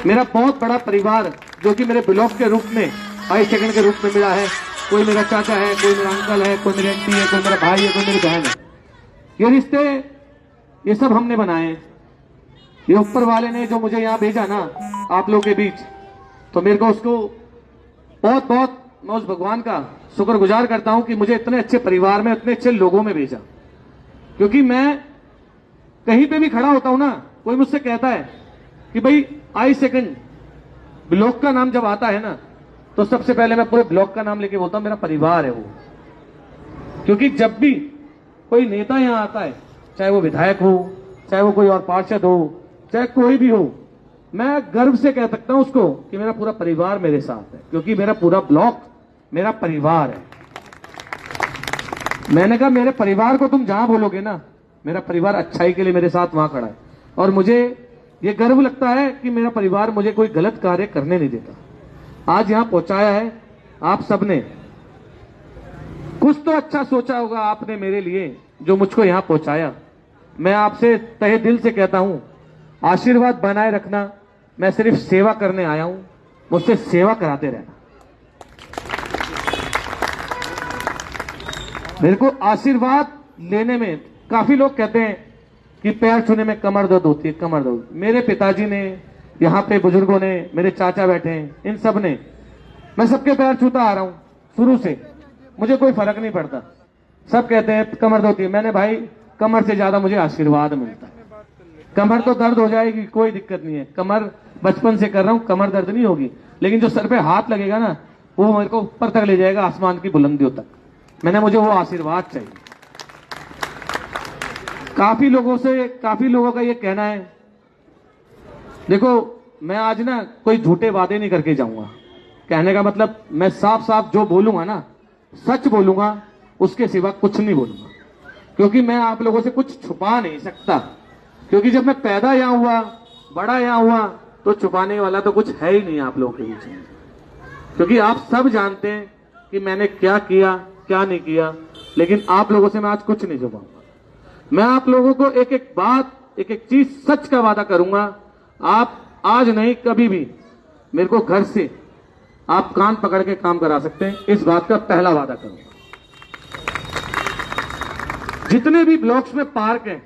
मेरा बहुत बड़ा परिवार जो कि मेरे ब्लॉक के रूप में, भाई सेकंड के रूप में मिला है। कोई मेरा चाचा है, कोई मेरा अंकल है, कोई मेरी आंटी है, कोई मेरा भाई है, कोई मेरी बहन है। ये रिश्ते, ये सब हमने बनाए हैं। ये ऊपर वाले ने जो मुझे यहाँ भेजा ना आप लोगों के बीच, तो मेरे को उसको बहुत बहुत मैं उस भगवान का शुक्रगुजार करता हूं कि मुझे इतने अच्छे परिवार में, इतने अच्छे लोगों में भेजा। क्योंकि मैं कहीं पे भी खड़ा होता हूं ना, कोई मुझसे कहता है कि भाई आई सेकंड ब्लॉक का नाम जब आता है ना, तो सबसे पहले मैं पूरे ब्लॉक का नाम लेके बोलता हूं मेरा परिवार है वो। क्योंकि जब भी कोई नेता यहां आता है, चाहे वो विधायक हो, चाहे वो कोई और पार्षद हो, चाहे कोई भी हो, मैं गर्व से कह सकता हूं उसको कि मेरा पूरा परिवार मेरे साथ है। क्योंकि मेरा पूरा ब्लॉक मेरा परिवार है। मैंने कहा मेरे परिवार को तुम जहां बोलोगे ना, मेरा परिवार अच्छाई के लिए मेरे साथ वहां खड़ा है। और मुझे ये गर्व लगता है कि मेरा परिवार मुझे कोई गलत कार्य करने नहीं देता। आज यहां पहुंचाया है आप सबने, कुछ तो अच्छा सोचा होगा आपने मेरे लिए जो मुझको यहां पहुंचाया। मैं आपसे तहे दिल से कहता हूं, आशीर्वाद बनाए रखना। मैं सिर्फ सेवा करने आया हूं, मुझसे सेवा कराते रहना। मेरे को आशीर्वाद लेने में, काफी लोग कहते हैं कि पैर छूने में कमर दर्द होती है, कमर दर्द। मेरे पिताजी ने, यहाँ पे बुजुर्गों ने, मेरे चाचा बैठे हैं, इन सब ने, मैं सबके पैर छूता आ रहा हूं शुरू से, मुझे कोई फर्क नहीं पड़ता। सब कहते हैं कमर दर्द होती है, मैंने भाई कमर से ज्यादा मुझे आशीर्वाद मिलता है। कमर तो दर्द हो जाएगी, कोई दिक्कत नहीं है, कमर बचपन से कर रहा हूं, कमर दर्द नहीं होगी। लेकिन जो सर पे हाथ लगेगा ना, वो मेरे को ऊपर तक ले जाएगा, आसमान की बुलंदियों तक। मुझे वो आशीर्वाद चाहिए। काफी लोगों का ये कहना है, देखो मैं आज ना कोई झूठे वादे नहीं करके जाऊंगा। कहने का मतलब मैं साफ साफ जो बोलूंगा ना, सच बोलूंगा, उसके सिवा कुछ नहीं बोलूंगा। क्योंकि मैं आप लोगों से कुछ छुपा नहीं सकता। क्योंकि जब मैं पैदा यहां हुआ, बड़ा यहां हुआ, तो छुपाने वाला तो कुछ है ही नहीं आप लोगों के बीच में। क्योंकि आप सब जानते हैं कि मैंने क्या किया, क्या नहीं किया। लेकिन आप लोगों से मैं आज कुछ नहीं छुपाऊंगा। मैं आप लोगों को एक एक बात, एक एक चीज सच का वादा करूंगा। आप आज नहीं कभी भी मेरे को घर से आप कान पकड़ के काम करा सकते हैं, इस बात का पहला वादा करूंगा। जितने भी ब्लॉक्स में पार्क हैं,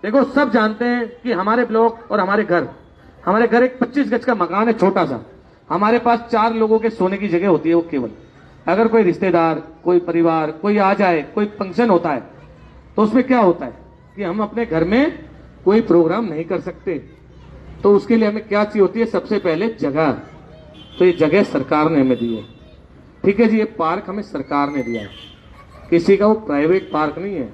देखो सब जानते हैं कि हमारे ब्लॉक और हमारे घर एक 25 गज का मकान है, छोटा सा। हमारे पास 4 लोगों के सोने की जगह होती है, वो केवल। अगर कोई रिश्तेदार, कोई परिवार, कोई आ जाए, कोई फंक्शन होता है, तो उसमें क्या होता है कि हम अपने घर में कोई प्रोग्राम नहीं कर सकते। तो उसके लिए हमें क्या चाहिए होती है, सबसे पहले जगह। तो ये जगह सरकार ने हमें दी है। ठीक है जी, ये पार्क हमें सरकार ने दिया है, किसी का वो प्राइवेट पार्क नहीं है।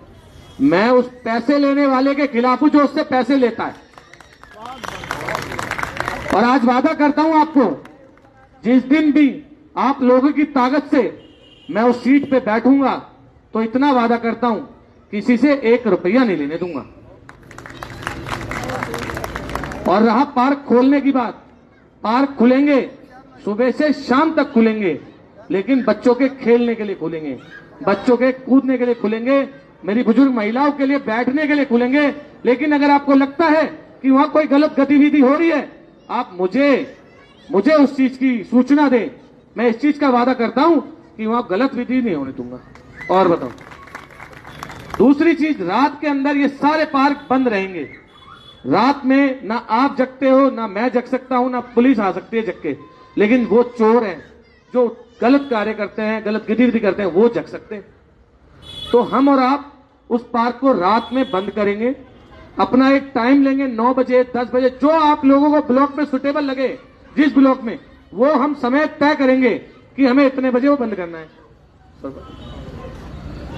मैं उस पैसे लेने वाले के खिलाफ हूं जो उससे पैसे लेता है। और आज वादा करता हूं आपको, जिस दिन भी आप लोगों की ताकत से मैं उस सीट पे बैठूंगा, तो इतना वादा करता हूं, किसी से 1 रुपया नहीं लेने दूंगा। और रहा पार्क खोलने की बात, पार्क खुलेंगे, सुबह से शाम तक खुलेंगे, लेकिन बच्चों के खेलने के लिए खुलेंगे, बच्चों के कूदने के लिए खुलेंगे, मेरी बुजुर्ग महिलाओं के लिए बैठने के लिए खुलेंगे। लेकिन अगर आपको लगता है कि वहां कोई गलत गतिविधि हो रही है, आप मुझे उस चीज की सूचना दें। मैं इस चीज का वादा करता हूं कि वहां गलत विधि नहीं होने दूंगा। और बताओ, दूसरी चीज, रात के अंदर ये सारे पार्क बंद रहेंगे। रात में ना आप जगते हो, ना मैं जग सकता हूं, ना पुलिस आ सकती है जग के। लेकिन वो चोर हैं जो गलत कार्य करते हैं, गलत गतिविधि करते हैं, वो जग सकते हैं। तो हम और आप उस पार्क को रात में बंद करेंगे। अपना एक टाइम लेंगे, 9 बजे, 10 बजे, जो आप लोगों को ब्लॉक में सुटेबल लगे, जिस ब्लॉक में, वो हम समय तय करेंगे कि हमें इतने बजे वो बंद करना है।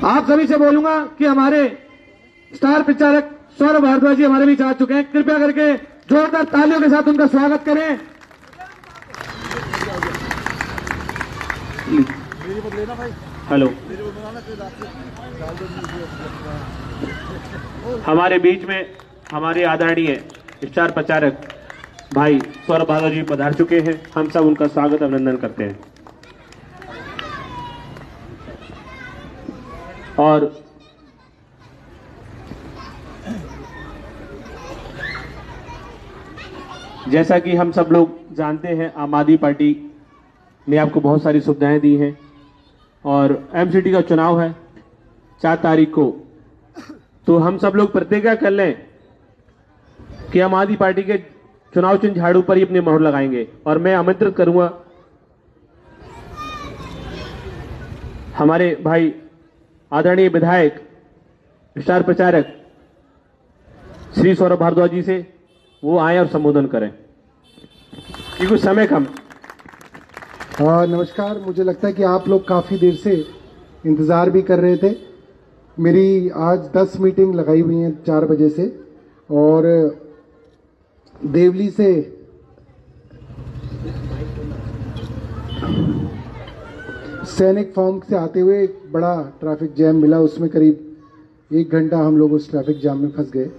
आप सभी से बोलूंगा कि हमारे स्टार प्रचारक सौरभ भारद्वाज जी हमारे बीच आ चुके हैं। कृपया करके जोरदार तालियों के साथ उनका स्वागत करें। हेलो, हमारे बीच में हमारे आदरणीय स्टार प्रचारक भाई सौरभ भारद्वाज जी पधार चुके हैं। हम सब उनका स्वागत अभिनंदन करते हैं। और जैसा कि हम सब लोग जानते हैं, आम आदमी पार्टी ने आपको बहुत सारी सुविधाएं दी हैं और एमसीडी का चुनाव है 4 तारीख को, तो हम सब लोग प्रतिज्ञा कर लें कि आम आदमी पार्टी के चुनाव चिन्ह झाड़ू पर ही अपनी मोहर लगाएंगे। और मैं आमंत्रित करूंगा हमारे भाई आदरणीय विधायक स्टार प्रचारक श्री सौरभ भारद्वाज जी से, वो आए और संबोधन करें कि कुछ समय कम। नमस्कार। मुझे लगता है कि आप लोग काफ़ी देर से इंतज़ार भी कर रहे थे। मेरी आज 10 मीटिंग लगाई हुई हैं 4 बजे से, और देवली से सैनिक फॉर्म से आते हुए एक बड़ा ट्रैफिक जैम मिला, उसमें करीब 1 घंटा हम लोग उस ट्रैफिक जाम में फंस गए,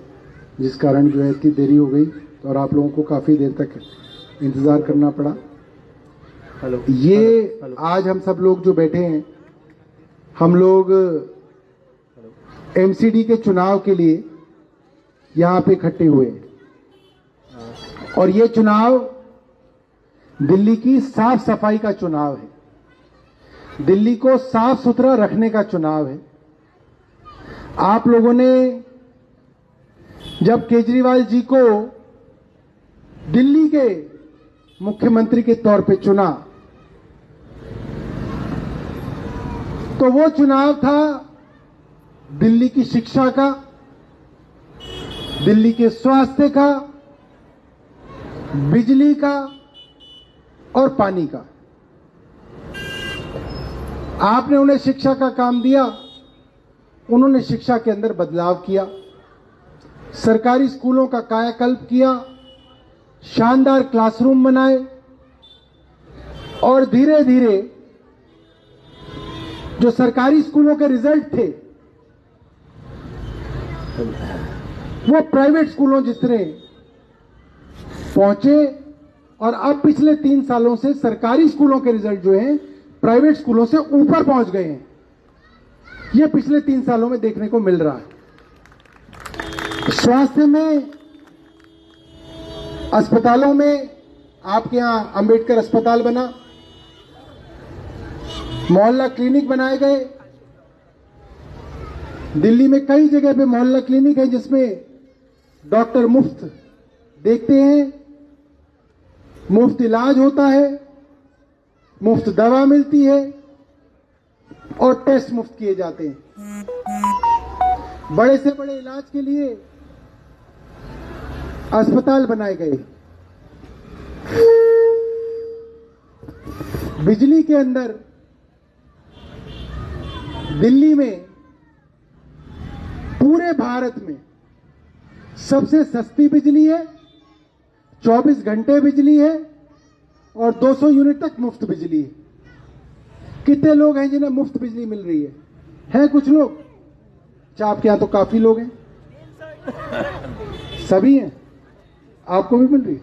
जिस कारण जो है इतनी देरी हो गई और आप लोगों को काफ़ी देर तक इंतज़ार करना पड़ा। आज हम सब लोग जो बैठे हैं, हम लोग एमसीडी के चुनाव के लिए यहाँ पे इकट्ठे हुए हैं, और ये चुनाव दिल्ली की साफ सफाई का चुनाव है, दिल्ली को साफ सुथरा रखने का चुनाव है। आप लोगों ने जब केजरीवाल जी को दिल्ली के मुख्यमंत्री के तौर पे चुना, तो वो चुनाव था दिल्ली की शिक्षा का, दिल्ली के स्वास्थ्य का, बिजली का और पानी का। आपने उन्हें शिक्षा का काम दिया, उन्होंने शिक्षा के अंदर बदलाव किया, सरकारी स्कूलों का कायाकल्प किया, शानदार क्लासरूम बनाए, और धीरे धीरे जो सरकारी स्कूलों के रिजल्ट थे वो प्राइवेट स्कूलों जितने पहुंचे, और अब पिछले 3 सालों से सरकारी स्कूलों के रिजल्ट जो हैं प्राइवेट स्कूलों से ऊपर पहुंच गए हैं। ये पिछले 3 सालों में देखने को मिल रहा है। स्वास्थ्य में, अस्पतालों में, आपके यहां अंबेडकर अस्पताल बना, मोहल्ला क्लिनिक बनाए गए। दिल्ली में कई जगह पे मोहल्ला क्लिनिक है जिसमें डॉक्टर मुफ्त देखते हैं, मुफ्त इलाज होता है, मुफ्त दवा मिलती है और टेस्ट मुफ्त किए जाते हैं। बड़े से बड़े इलाज के लिए अस्पताल बनाए गए। बिजली के अंदर दिल्ली में पूरे भारत में सबसे सस्ती बिजली है, 24 घंटे बिजली है और 200 यूनिट तक मुफ्त बिजली है। कितने लोग हैं जिन्हें मुफ्त बिजली मिल रही है कुछ लोग? अच्छा, आपके यहां तो काफी लोग हैं, सभी हैं, आपको भी मिल रही है?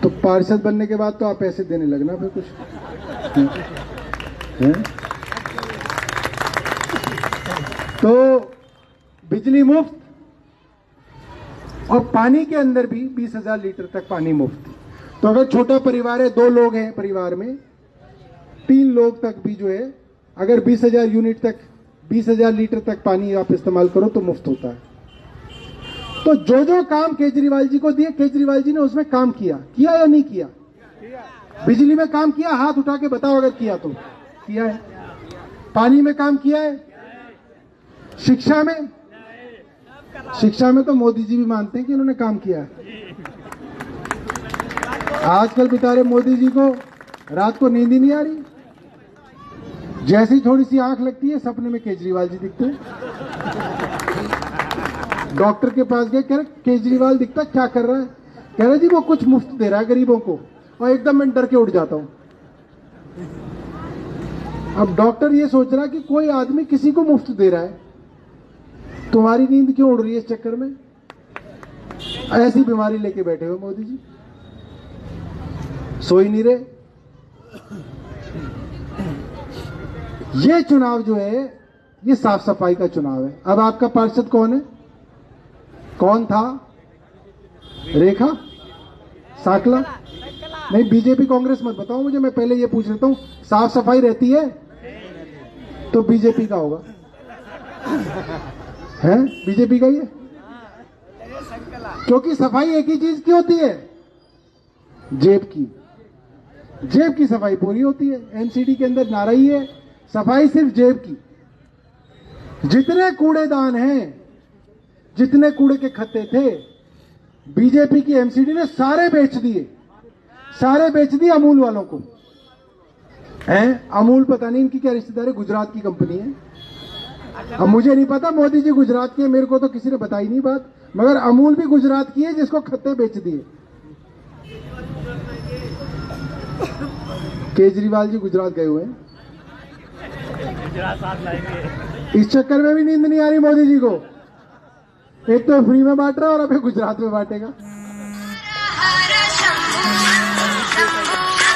तो पार्षद बनने के बाद तो आप पैसे देने लगना फिर कुछ है? तो बिजली मुफ्त, और पानी के अंदर भी 20,000 लीटर तक पानी मुफ्त। तो अगर छोटा परिवार है, 2 लोग हैं परिवार में, 3 लोग तक भी जो है, अगर 20,000 यूनिट तक, 20,000 लीटर तक पानी आप इस्तेमाल करो तो मुफ्त होता है। तो जो जो काम केजरीवाल जी को दिए, केजरीवाल जी ने उसमें काम किया या नहीं किया? बिजली में काम किया? हाथ उठा के बताओ अगर किया तो। किया है। पानी में काम किया है? शिक्षा में? शिक्षा में तो मोदी जी भी मानते हैं कि उन्होंने काम किया है। आजकल बेचारे मोदी जी को रात को नींद ही नहीं आ रही, जैसी थोड़ी सी आंख लगती है सपने में केजरीवाल जी दिखते हैं। डॉक्टर के पास गए, कह रहे केजरीवाल दिखता, क्या कर रहा है? कह रहे जी वो कुछ मुफ्त दे रहा है गरीबों को, और एकदम मैं डर के उठ जाता हूं। अब डॉक्टर ये सोच रहा कि कोई आदमी किसी को मुफ्त दे रहा है, तुम्हारी नींद क्यों उड़ रही है इस चक्कर में? ऐसी बीमारी लेके बैठे हुए मोदी जी, सो ही नहीं रहे। ये चुनाव जो है ये साफ सफाई का चुनाव है। अब आपका पार्षद कौन है? कौन था? रेखा साकला? नहीं, बीजेपी कांग्रेस मत बताओ मुझे, मैं पहले ये पूछ लेता हूं, साफ सफाई रहती है तो बीजेपी का होगा, है बीजेपी का ही है, क्योंकि सफाई एक ही चीज की होती है, जेब की सफाई पूरी होती है। एमसीडी के अंदर नारा ही है, सफाई सिर्फ जेब की। जितने कूड़ेदान हैं, जितने कूड़े के खत्ते थे, बीजेपी की एमसीडी ने सारे बेच दिए अमूल वालों को। हैं अमूल, पता नहीं इनकी क्या रिश्तेदारी, गुजरात की कंपनी है। अब मुझे नहीं पता मोदी जी गुजरात के, मेरे को तो किसी ने बताई नहीं बात, मगर अमूल भी गुजरात की है जिसको खत्ते बेच दिए। केजरीवाल जी गुजरात गए हुए हैं, इस चक्कर में भी नींद नहीं आ रही मोदी जी को। एक तो फ्री में बांट रहा है और अभी गुजरात में बांटेगा।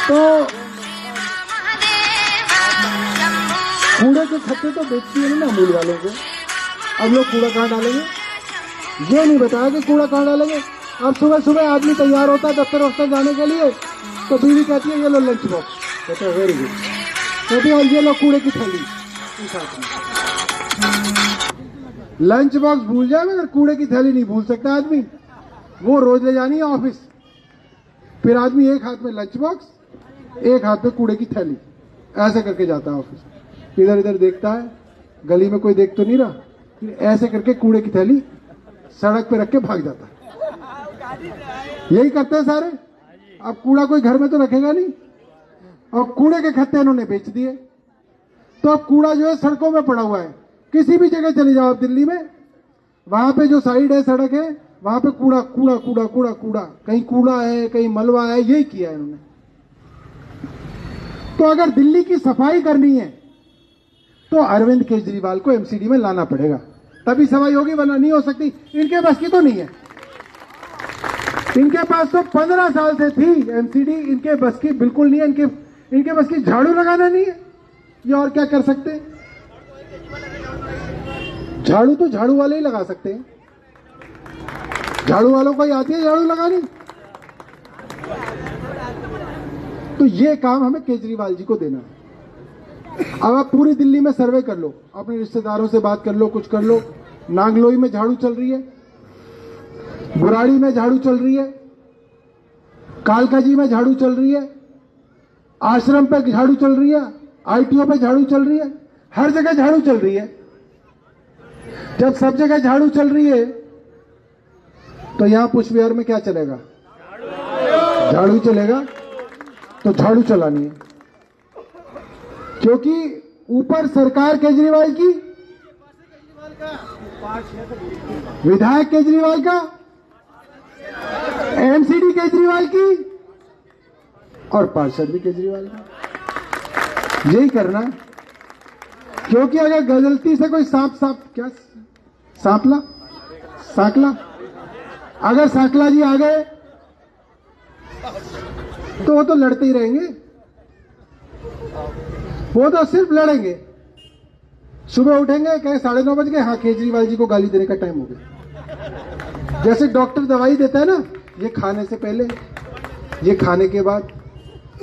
तो कूड़े के खत्ते तो बेचती है ना अमूल वालों को। अब लोग कूड़ा कहाँ डालेंगे, ये नहीं बताया कि कूड़ा कहाँ डालेंगे। अब सुबह सुबह आदमी तैयार होता है दफ्तर वफ्तर जाने के लिए, तो बीवी कहती है ये लो लंच बॉक्स, कहते हैं वेरी गुड, कहती है ये लो कूड़े की थैली। लंच बॉक्स भूल जाए मगर कूड़े की थैली नहीं भूल सकता आदमी, वो रोज ले जानी है ऑफिस। फिर आदमी एक हाथ में लंच बॉक्स, एक हाथ में कूड़े की थैली, ऐसे करके जाता है ऑफिस। इधर इधर देखता है, गली में कोई देख तो नहीं रहा, फिर ऐसे करके कूड़े की थैली सड़क पे रख के भाग जाता है। यही करते हैं सारे। अब कूड़ा कोई घर में तो रखेगा नहीं, और कूड़े के खत्ते इन्होंने बेच दिए। तो अब कूड़ा जो है सड़कों में पड़ा हुआ है। किसी भी जगह चले जाओ दिल्ली में, वहां पे जो साइड है, सड़क है, वहां पे कूड़ा कूड़ा कूड़ा कूड़ा कूड़ा, कहीं कूड़ा है कहीं मलबा है, यही किया है इन्होंने। तो अगर दिल्ली की सफाई करनी है तो अरविंद केजरीवाल को एमसीडी में लाना पड़ेगा, तभी सफाई होगी, वरना नहीं हो सकती। इनके बस की तो नहीं है, इनके पास तो 15 साल से थी एमसीडी, इनके बस की बिल्कुल नहीं है। इनके बस की झाड़ू लगाना नहीं है, ये और क्या कर सकते हैं? झाड़ू तो झाड़ू वाले ही लगा सकते हैं, झाड़ू वालों को ही आती है झाड़ू लगानी। तो ये काम हमें केजरीवाल जी को देना है। अब आप पूरी दिल्ली में सर्वे कर लो, अपने रिश्तेदारों से बात कर लो, कुछ कर लो। नांगलोई में झाड़ू चल रही है, बुराड़ी में झाड़ू चल रही है, कालकाजी में झाड़ू चल रही है, आश्रम पे झाड़ू चल रही है, आईटीओ पे झाड़ू चल रही है, हर जगह झाड़ू चल रही है। जब सब जगह झाड़ू चल रही है तो यहां पुष्प विहार में क्या चलेगा? झाड़ू चलेगा। तो झाड़ू चलानी है, क्योंकि ऊपर सरकार केजरीवाल की, विधायक केजरीवाल का, एमसीडी केजरीवाल की और पार्षद भी केजरीवाल का। यही करना, क्योंकि अगर गलती से कोई साकला अगर साकला जी आ गए तो वो तो लड़ते ही रहेंगे, वो तो सिर्फ लड़ेंगे। सुबह उठेंगे, कहे 9:30 बज गए, हाँ केजरीवाल जी को गाली देने का टाइम हो गया। जैसे डॉक्टर दवाई देता है ना, ये खाने से पहले, ये खाने के बाद,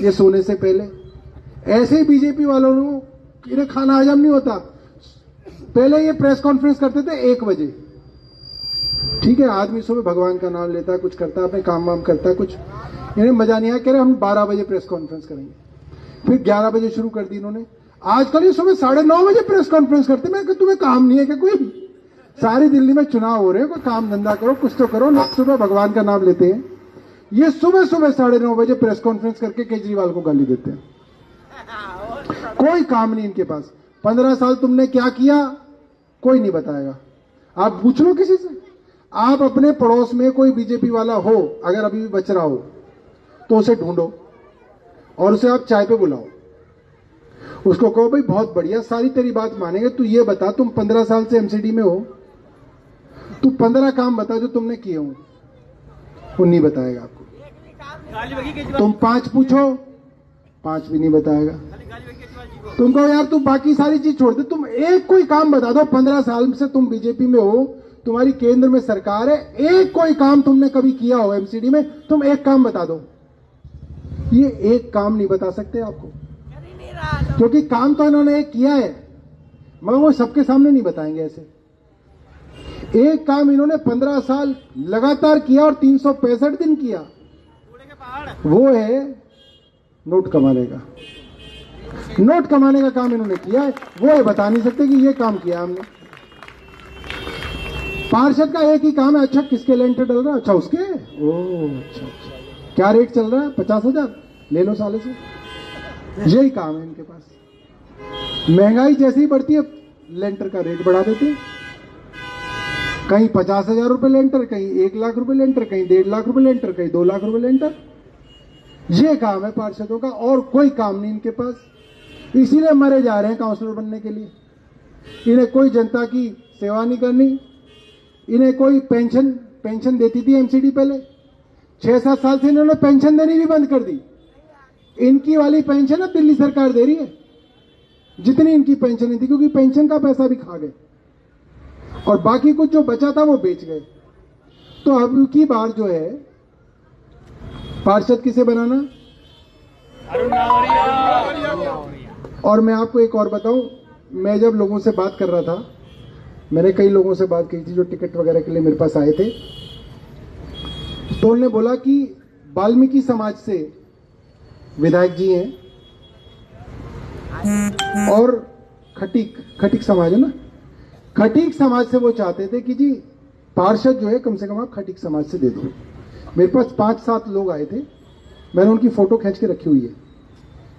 ये सोने से पहले, ऐसे ही बीजेपी वालों ने, इन्हें खाना हजम नहीं होता। पहले ये प्रेस कॉन्फ्रेंस करते थे 1 बजे, ठीक है, आदमी सुबह भगवान का नाम लेता है, कुछ करता है, अपने काम वाम करता है, कुछ इन्हें मजा नहीं आया, कह रहे हम 12 बजे प्रेस कॉन्फ्रेंस करेंगे। फिर 11 बजे शुरू कर दी इन्होंने। आजकल ये सुबह 9:30 बजे प्रेस कॉन्फ्रेंस करते। मैं तुम्हें काम नहीं है क्या कोई? सारी दिल्ली में चुनाव हो रहे हैं, कोई काम धंधा करो, कुछ तो करो। लोग सुबह भगवान का नाम लेते हैं, ये सुबह सुबह 9:30 बजे प्रेस कॉन्फ्रेंस करके केजरीवाल को गाली देते हैं। कोई काम नहीं इनके पास। 15 साल तुमने क्या किया कोई नहीं बताएगा। आप पूछ लो किसी से। आप अपने पड़ोस में कोई बीजेपी वाला हो, अगर अभी भी बच रहा हो, तो उसे ढूंढो और उसे आप चाय पे बुलाओ। उसको कहो भाई बहुत बढ़िया, सारी तेरी बात मानेंगे, तू ये बता, तुम 15 साल से एमसीडी में हो, तू 15 काम बता जो तुमने किए हो। वो नहीं बताएगा आपको। तुम 5 पूछो, 5 भी नहीं बताएगा। तुम कहो यार तू बाकी सारी चीज छोड़ दे, तुम एक कोई काम बता दो, 15 साल से तुम बीजेपी में हो, तुम्हारी केंद्र में सरकार है, एक कोई काम तुमने कभी किया हो एमसीडी में, तुम एक काम बता दो। ये एक काम नहीं बता सकते आपको, क्योंकि काम तो इन्होंने एक किया है, मगर वो सबके सामने नहीं बताएंगे। ऐसे एक काम इन्होंने 15 साल लगातार किया और 365 दिन किया, वो है नोट कमाने का। नोट कमाने का काम इन्होंने किया है, वो है बता नहीं सकते कि ये काम किया हमने। पार्षद का एक ही काम है, अच्छा किसके लेंटर डल रहा है, अच्छा उसके, ओ अच्छा अच्छा, क्या रेट चल रहा है, 50,000 ले लो साले से, यही काम है इनके पास। महंगाई जैसे ही बढ़ती है लेंटर का रेट बढ़ा देते हैं, कहीं 50,000 रुपए लेंटर, कहीं 1 लाख रुपए लेंटर, कहीं 1.5 लाख रुपए लेंटर, कहीं 2 लाख रुपए लेंटर। ये काम है पार्षदों का, और कोई काम नहीं इनके पास। इसीलिए मरे जा रहे हैं काउंसलर बनने के लिए। इन्हें कोई जनता की सेवा नहीं करनी, इन्हें कोई पेंशन देती थी एमसीडी पहले, 6-7 साल से इन्होंने पेंशन देनी भी बंद कर दी। इनकी वाली पेंशन अब दिल्ली सरकार दे रही है, जितनी इनकी पेंशन नहीं थी, क्योंकि पेंशन का पैसा भी खा गए और बाकी कुछ जो बचा था वो बेच गए। तो अब की बार जो है पार्षद किसे बनाना, और मैं आपको एक और बताऊं, मैं जब लोगों से बात कर रहा था, मैंने कई लोगों से बात की थी जो टिकट वगैरह के लिए मेरे पास आए थे, तो उन्होंने बोला कि वाल्मीकि समाज से विधायक जी हैं और खटीक समाज है ना, खटीक समाज से वो चाहते थे कि जी पार्षद जो है कम से कम आप खटीक समाज से दे दो। मेरे पास 5-7 लोग आए थे, मैंने उनकी फोटो खींच के रखी हुई है।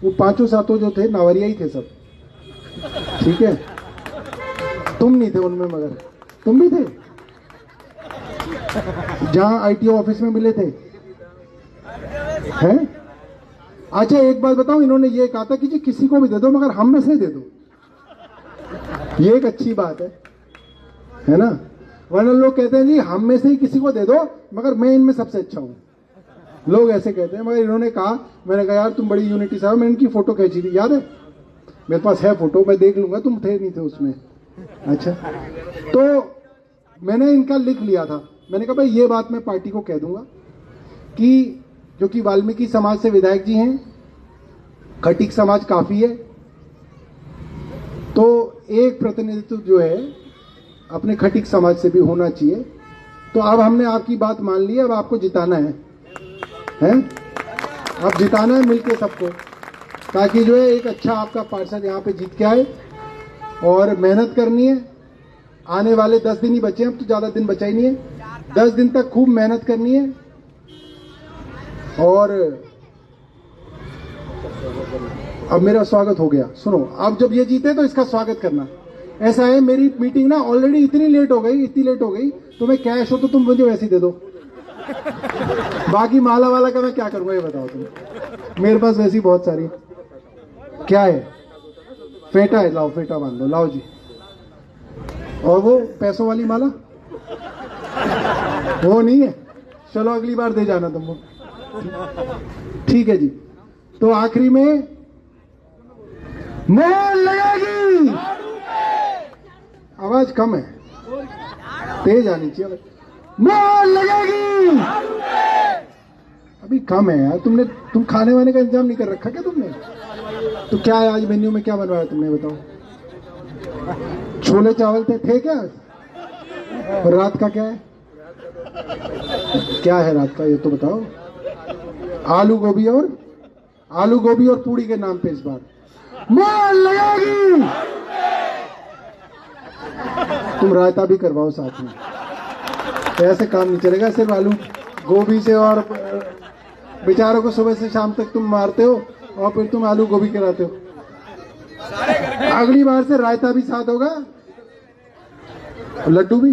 वो 5-7 जो थे नावरिया ही थे सब, ठीक है, तुम नहीं थे उनमें, मगर तुम भी थे जहां आईटीओ ऑफिस में मिले थे, हैं? अच्छा एक बात बताऊं, इन्होंने ये कहा था कि जी किसी को भी दे दो मगर हम में से दे दो। ये एक अच्छी बात है ना, वरना लोग कहते हैं जी हम में से ही किसी को दे दो मगर मैं इनमें सबसे अच्छा हूं, लोग ऐसे कहते हैं। मगर इन्होंने कहा, मैंने कहा यार तुम बड़ी यूनिटी साहब, मैंने इनकी फोटो खींची थी, याद है? मेरे पास है फोटो, मैं देख लूंगा, तुम थे नहीं थे उसमें। अच्छा, तो मैंने इनका लिख लिया था, मैंने कहा भाई ये बात मैं पार्टी को कह दूंगा कि जो कि वाल्मीकि समाज से विधायक जी हैं, खटीक समाज काफी है, तो एक प्रतिनिधित्व जो है अपने खटीक समाज से भी होना चाहिए। तो अब हमने आपकी बात मान ली है, अब आपको जिताना है? अब जिताना है मिलके सबको, ताकि जो है एक अच्छा आपका पार्षद यहाँ पे जीत के आए। और मेहनत करनी है, आने वाले 10 दिन ही बचे हैं, अब तो ज्यादा दिन बचा ही नहीं है, 10 दिन तक खूब मेहनत करनी है। और अब मेरा स्वागत हो गया, सुनो, अब जब ये जीते तो इसका स्वागत करना। ऐसा है, मेरी मीटिंग ना ऑलरेडी इतनी लेट हो गई, तो मैं कैश हो तो तुम मुझे वैसे ही दे दो, बाकी माला वाला का मैं क्या करूंगा ये बताओ तुम, मेरे पास वैसी बहुत सारी। क्या है? फेटा है, लाओ फेटा बांध दो, लाओ जी। और वो पैसों वाली माला वो नहीं है, चलो अगली बार दे जाना तुमको, ठीक है जी। तो आखिरी में मोहर लगेगी, आवाज कम है, तेज आनी चाहिए, मोहर लगेगी। अभी कम है यार, तुम खाने वाने का इंतजाम नहीं कर रखा क्या तुमने? तो क्या है आज मेन्यू में, क्या बनवाया तुमने बताओ? छोले चावल थे क्या? और रात का क्या है? क्या है रात का ये तो बताओ? आलू गोभी और पूड़ी के नाम पे इस बार मोहर लगेगी। तुम रायता भी करवाओ साथ में, ऐसे काम नहीं चलेगा। सिर्फ आलू गोभी से और बेचारों को सुबह से शाम तक तुम मारते हो और फिर तुम आलू गोभी खिलाते हो। अगली बार से रायता भी साथ होगा, लड्डू भी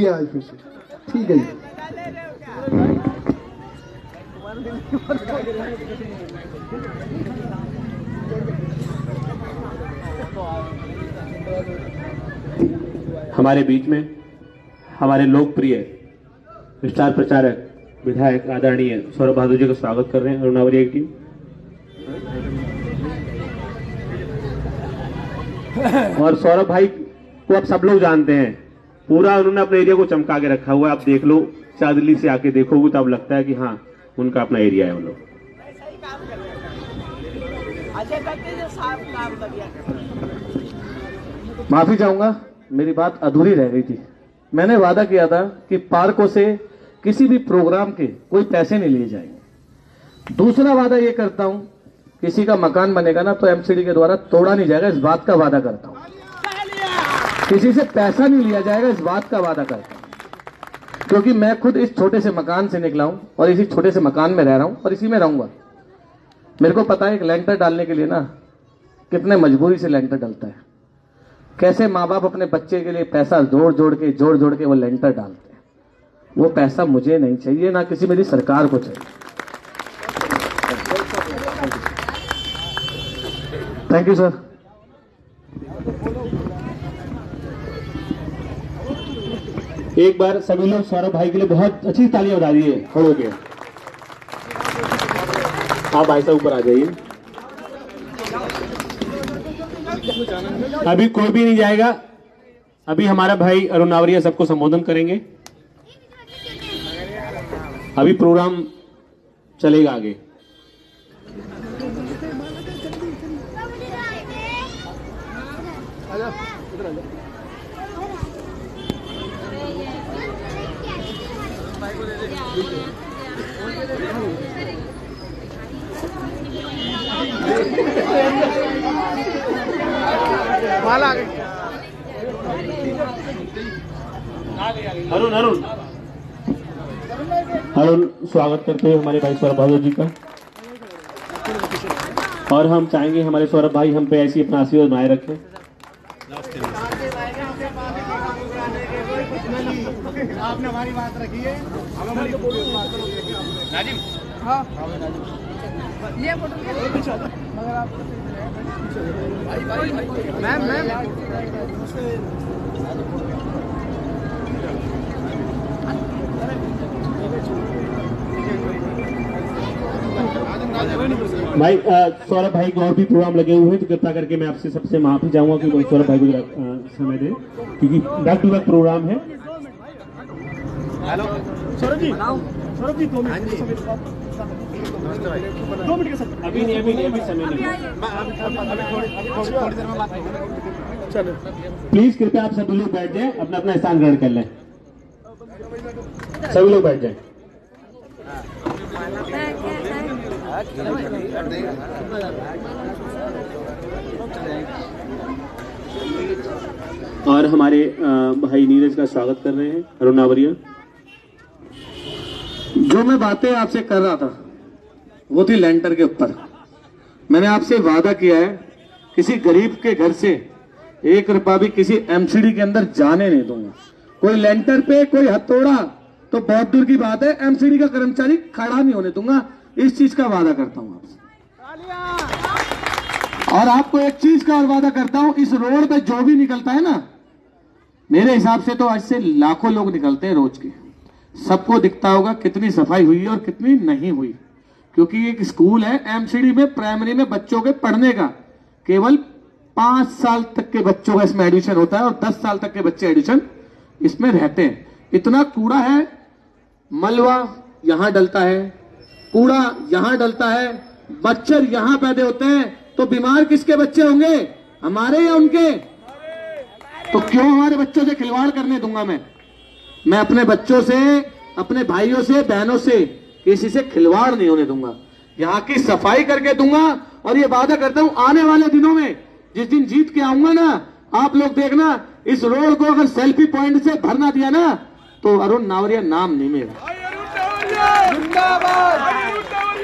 आज फिर से, ठीक है जी। हमारे बीच में हमारे लोकप्रिय स्टार प्रचारक विधायक आदरणीय सौरभ बहादुर जी का स्वागत कर रहे हैं अरुणावली की टीम। और सौरभ भाई को आप सब लोग जानते हैं, पूरा उन्होंने अपने एरिया को चमका के रखा हुआ है। आप देख लो, चादली से आके देखोगे तो अब लगता है कि हाँ उनका अपना एरिया है वो लोग। माफी चाहूंगा, मेरी बात अधूरी रह गई थी। मैंने वादा किया था कि पार्कों से किसी भी प्रोग्राम के कोई पैसे नहीं लिए जाएंगे। दूसरा वादा ये करता हूं, किसी का मकान बनेगा ना तो एमसीडी के द्वारा तोड़ा नहीं जाएगा, इस बात का वादा करता हूं। किसी से पैसा नहीं लिया जाएगा, इस बात का वादा करता हूं। क्योंकि मैं खुद इस छोटे से मकान से निकला हूं और इसी छोटे से मकान में रह रहा हूं और इसी में रहूंगा। मेरे को पता है एक लेंटर डालने के लिए ना कितने मजबूरी से लेंटर डलता है, कैसे माँ बाप अपने बच्चे के लिए पैसा जोड़ जोड़ के वो लेंटर डालते हैं। वो पैसा मुझे नहीं चाहिए, ना किसी मेरी सरकार को चाहिए। Thank you sir. एक बार सभी लोग सौरभ भाई के लिए बहुत अच्छी तालियां बजा दीजिए खड़े होके। आप भाई साहब ऊपर आ जाइए। अभी कोई भी नहीं जाएगा, अभी हमारा भाई अरुण नावरिया सबको संबोधन करेंगे। अभी प्रोग्राम चलेगा आगे। अरुण अरुण अरुण स्वागत करते हैं हमारे भाई सौरभ भाई जी का। और हम चाहेंगे हमारे सौरभ भाई हम पे ऐसी अपना आशीर्वाद बनाए रखें। आपने हमारी बात रखी है। हाँ ये मगर आप मैम भाई सौरभ भाई को और भी प्रोग्राम लगे हुए हैं तो कृपया करके मैं आपसे सबसे माफी चाहूंगा कि सौरभ भाई को समय दें, क्योंकि बैक टू बैक प्रोग्राम है। हेलो सौरभ जी 2 मिनट के साथ अभी नहीं समय नहीं। थोड़ी देर में बात चलो प्लीज कृपया आप सभी लोग बैठ जाएं, अपना अपना स्थान ग्रहण कर लें। सभी लोग बैठ जाएं। और हमारे भाई नीरज का स्वागत कर रहे हैं अरुण नावरिया। जो मैं बातें आपसे कर रहा था वो थी लेंटर के ऊपर। मैंने आपसे वादा किया है किसी गरीब के घर से 1 रुपया भी किसी एमसीडी के अंदर जाने नहीं दूंगा। कोई लेंटर पे कोई हथौड़ा तो बहुत दूर की बात है, एमसीडी का कर्मचारी खड़ा नहीं होने दूंगा। इस चीज का वादा करता हूं आपसे। और आपको एक चीज का और वादा करता हूं, इस रोड पे जो भी निकलता है ना, मेरे हिसाब से तो आज से लाखों लोग निकलते हैं रोज के, सबको दिखता होगा कितनी सफाई हुई है और कितनी नहीं हुई। क्योंकि एक स्कूल है एमसीडी में, प्राइमरी में बच्चों के पढ़ने का, केवल 5 साल तक के बच्चों का इसमें एडमिशन होता है और 10 साल तक के बच्चे एडमिशन इसमें रहते हैं। इतना कूड़ा है, मलबा यहां डलता है, कूड़ा यहां डलता है, मच्छर यहां पैदा होते हैं, तो बीमार किसके बच्चे होंगे, हमारे या उनके? तो क्यों हमारे बच्चों से खिलवाड़ करने दूंगा मैं अपने बच्चों से, अपने भाइयों से, बहनों से किसी से खिलवाड़ नहीं होने दूंगा। यहाँ की सफाई करके दूंगा। और ये वादा करता हूं आने वाले दिनों में जिस दिन जीत के आऊंगा ना, आप लोग देखना, इस रोड को अगर सेल्फी पॉइंट से भरना दिया ना तो अरुण नावरिया नाम नहीं मेरा।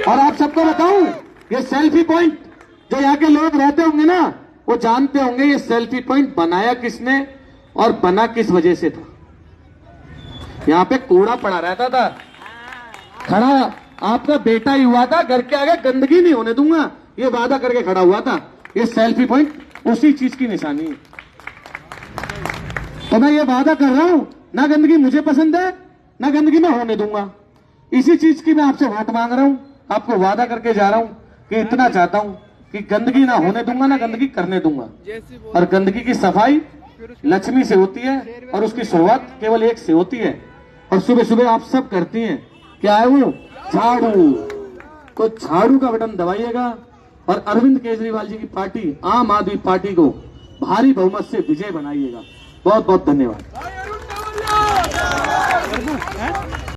और आप सबको बताऊं, ये सेल्फी पॉइंट जो यहाँ के लोग रहते होंगे ना, वो जानते होंगे ये सेल्फी पॉइंट बनाया किसने और बना किस वजह से था। यहाँ पे कूड़ा पड़ा रहता था, खड़ा आपका बेटा ही हुआ था, घर के आगे गंदगी नहीं होने दूंगा, ये वादा करके खड़ा हुआ था। ये सेल्फी पॉइंट उसी चीज की निशानी है। तो मैं ये वादा कर रहा हूं, ना गंदगी मुझे पसंद है, ना गंदगी मैं होने दूंगा। इसी चीज की मैं आपसे वोट मांग रहा हूं, आपको वादा करके जा रहा हूं कि इतना चाहता हूं कि गंदगी ना होने दूंगा, ना गंदगी करने दूंगा। और गंदगी की सफाई लक्ष्मी से होती है और उसकी शुरुआत केवल एक से होती है। और सुबह सुबह आप सब करती हैं, क्या है वो? झाड़ू। तो झाड़ू का बटन दबाइएगा और अरविंद केजरीवाल जी की पार्टी आम आदमी पार्टी को भारी बहुमत से विजय बनाइएगा। बहुत बहुत धन्यवाद।